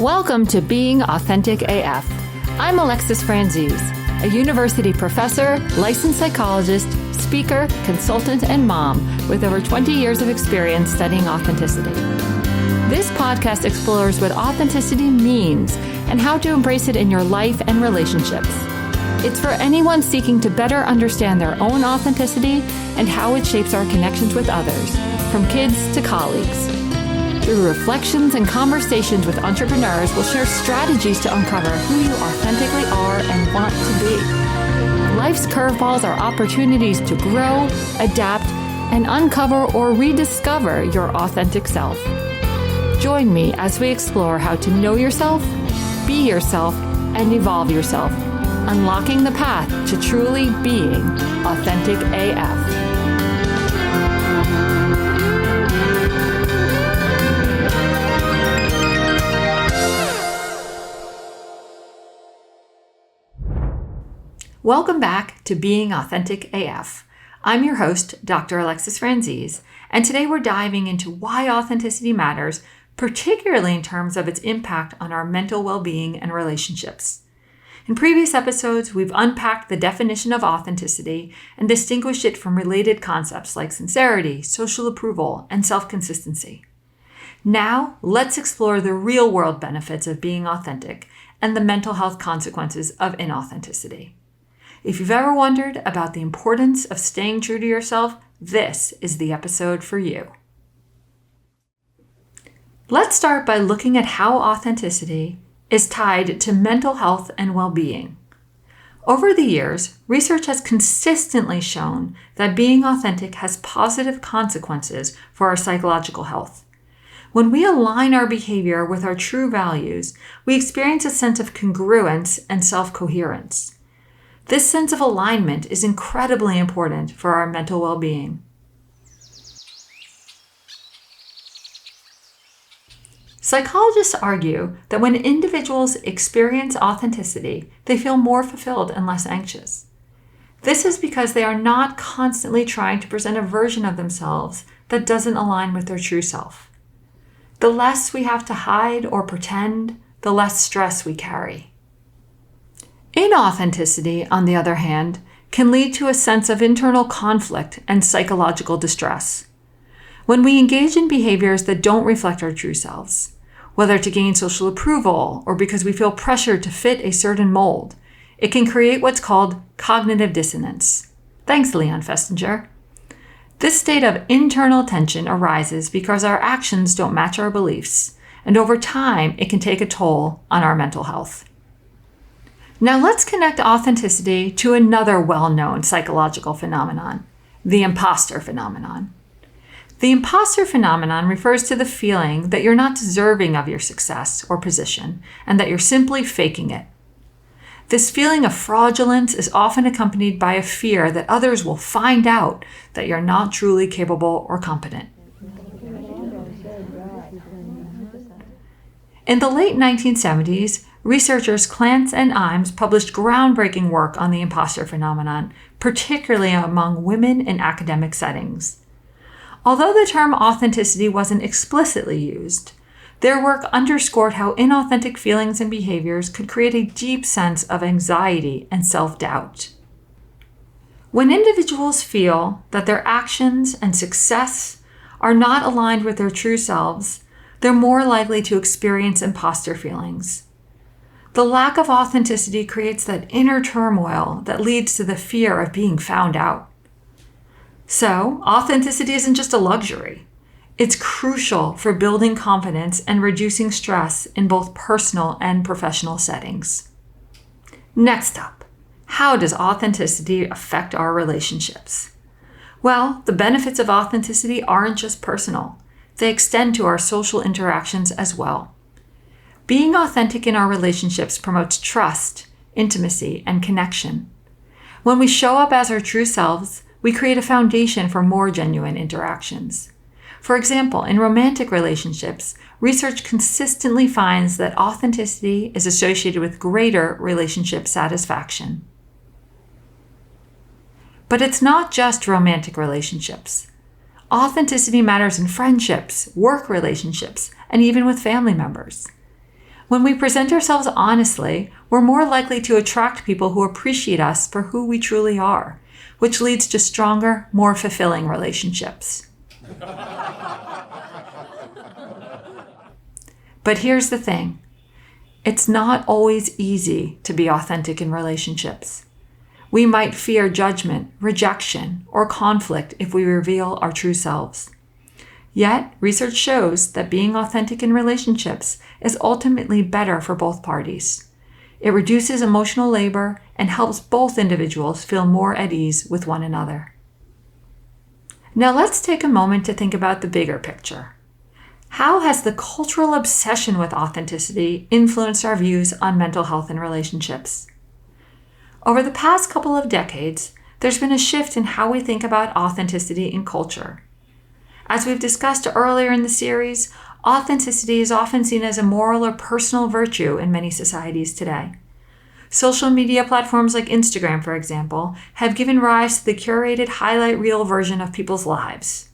Welcome to Being Authentic AF. I'm Alexis Franzese, a university professor, licensed psychologist, speaker, consultant, and mom with over 20 years of experience studying authenticity. This podcast explores what authenticity means and how to embrace it in your life and relationships. It's for anyone seeking to better understand their own authenticity and how it shapes our connections with others, from kids to colleagues. Through reflections and conversations with entrepreneurs, we'll share strategies to uncover who you authentically are and want to be. Life's curveballs are opportunities to grow, adapt, and uncover or rediscover your authentic self. Join me as we explore how to know yourself, be yourself, and evolve yourself, unlocking the path to truly being authentic AF. Welcome back to Being Authentic AF. I'm your host, Dr. Alexis Franzese, and today we're diving into why authenticity matters, particularly in terms of its impact on our mental well-being and relationships. In previous episodes, we've unpacked the definition of authenticity and distinguished it from related concepts like sincerity, social approval, and self-consistency. Now, let's explore the real-world benefits of being authentic and the mental health consequences of inauthenticity. If you've ever wondered about the importance of staying true to yourself, this is the episode for you. Let's start by looking at how authenticity is tied to mental health and well-being. Over the years, research has consistently shown that being authentic has positive consequences for our psychological health. When we align our behavior with our true values, we experience a sense of congruence and self-coherence. This sense of alignment is incredibly important for our mental well-being. Psychologists argue that when individuals experience authenticity, they feel more fulfilled and less anxious. This is because they are not constantly trying to present a version of themselves that doesn't align with their true self. The less we have to hide or pretend, the less stress we carry. Inauthenticity, on the other hand, can lead to a sense of internal conflict and psychological distress. When we engage in behaviors that don't reflect our true selves, whether to gain social approval or because we feel pressured to fit a certain mold, it can create what's called cognitive dissonance. Thanks, Leon Festinger. This state of internal tension arises because our actions don't match our beliefs, and over time, it can take a toll on our mental health. Now let's connect authenticity to another well-known psychological phenomenon, the imposter phenomenon. The imposter phenomenon refers to the feeling that you're not deserving of your success or position and that you're simply faking it. This feeling of fraudulence is often accompanied by a fear that others will find out that you're not truly capable or competent. In the late 1970s, researchers Clance and Imes published groundbreaking work on the imposter phenomenon, particularly among women in academic settings. Although the term authenticity wasn't explicitly used, their work underscored how inauthentic feelings and behaviors could create a deep sense of anxiety and self-doubt. When individuals feel that their actions and success are not aligned with their true selves, they're more likely to experience imposter feelings. The lack of authenticity creates that inner turmoil that leads to the fear of being found out. So, authenticity isn't just a luxury. It's crucial for building confidence and reducing stress in both personal and professional settings. Next up, how does authenticity affect our relationships? Well, the benefits of authenticity aren't just personal. They extend to our social interactions as well. Being authentic in our relationships promotes trust, intimacy, and connection. When we show up as our true selves, we create a foundation for more genuine interactions. For example, in romantic relationships, research consistently finds that authenticity is associated with greater relationship satisfaction. But it's not just romantic relationships. Authenticity matters in friendships, work relationships, and even with family members. When we present ourselves honestly, we're more likely to attract people who appreciate us for who we truly are, which leads to stronger, more fulfilling relationships. But here's the thing. It's not always easy to be authentic in relationships. We might fear judgment, rejection, or conflict if we reveal our true selves. Yet, research shows that being authentic in relationships is ultimately better for both parties. It reduces emotional labor and helps both individuals feel more at ease with one another. Now let's take a moment to think about the bigger picture. How has the cultural obsession with authenticity influenced our views on mental health and relationships? Over the past couple of decades, there's been a shift in how we think about authenticity in culture. As we've discussed earlier in the series, authenticity is often seen as a moral or personal virtue in many societies today. Social media platforms like Instagram, for example, have given rise to the curated highlight reel version of people's lives.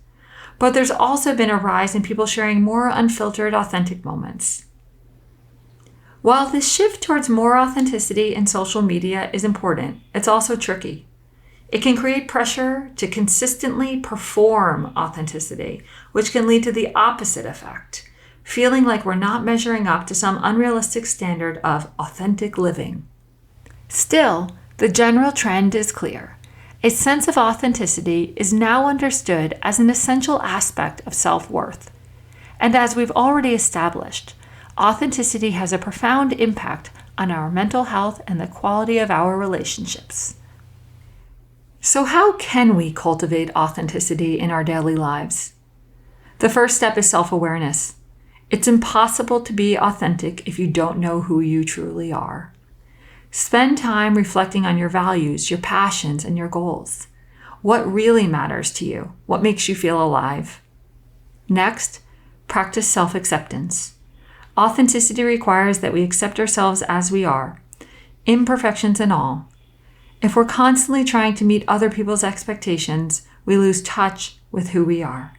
But there's also been a rise in people sharing more unfiltered, authentic moments. While this shift towards more authenticity in social media is important, it's also tricky. It can create pressure to consistently perform authenticity, which can lead to the opposite effect, feeling like we're not measuring up to some unrealistic standard of authentic living. Still, the general trend is clear. A sense of authenticity is now understood as an essential aspect of self-worth. And as we've already established, authenticity has a profound impact on our mental health and the quality of our relationships. So how can we cultivate authenticity in our daily lives? The first step is self-awareness. It's impossible to be authentic if you don't know who you truly are. Spend time reflecting on your values, your passions, and your goals. What really matters to you? What makes you feel alive? Next, practice self-acceptance. Authenticity requires that we accept ourselves as we are, imperfections and all. If we're constantly trying to meet other people's expectations, we lose touch with who we are.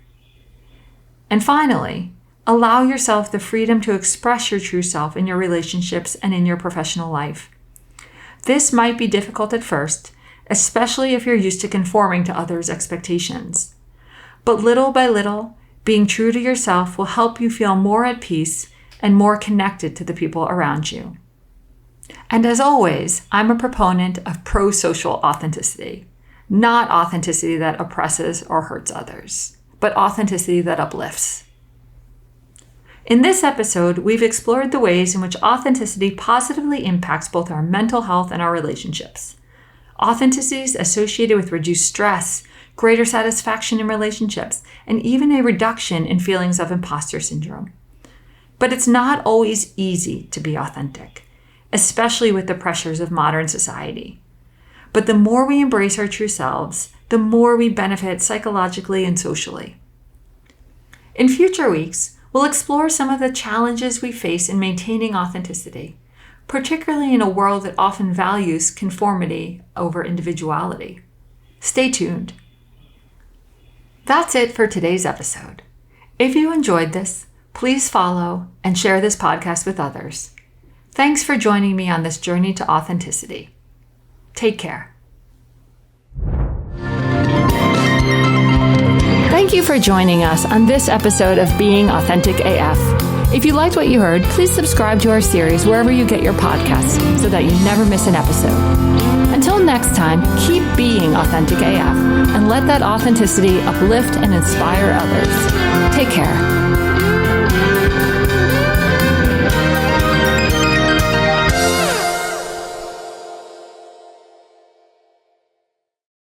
And finally, allow yourself the freedom to express your true self in your relationships and in your professional life. This might be difficult at first, especially if you're used to conforming to others' expectations. But little by little, being true to yourself will help you feel more at peace and more connected to the people around you. And as always, I'm a proponent of pro-social authenticity, not authenticity that oppresses or hurts others, but authenticity that uplifts. In this episode, we've explored the ways in which authenticity positively impacts both our mental health and our relationships. Authenticity is associated with reduced stress, greater satisfaction in relationships, and even a reduction in feelings of imposter syndrome. But it's not always easy to be authentic, especially with the pressures of modern society. But the more we embrace our true selves, the more we benefit psychologically and socially. In future weeks, we'll explore some of the challenges we face in maintaining authenticity, particularly in a world that often values conformity over individuality. Stay tuned. That's it for today's episode. If you enjoyed this, please follow and share this podcast with others. Thanks for joining me on this journey to authenticity. Take care. Thank you for joining us on this episode of Being Authentic AF. If you liked what you heard, please subscribe to our series wherever you get your podcasts so that you never miss an episode. Until next time, keep being Authentic AF and let that authenticity uplift and inspire others. Take care.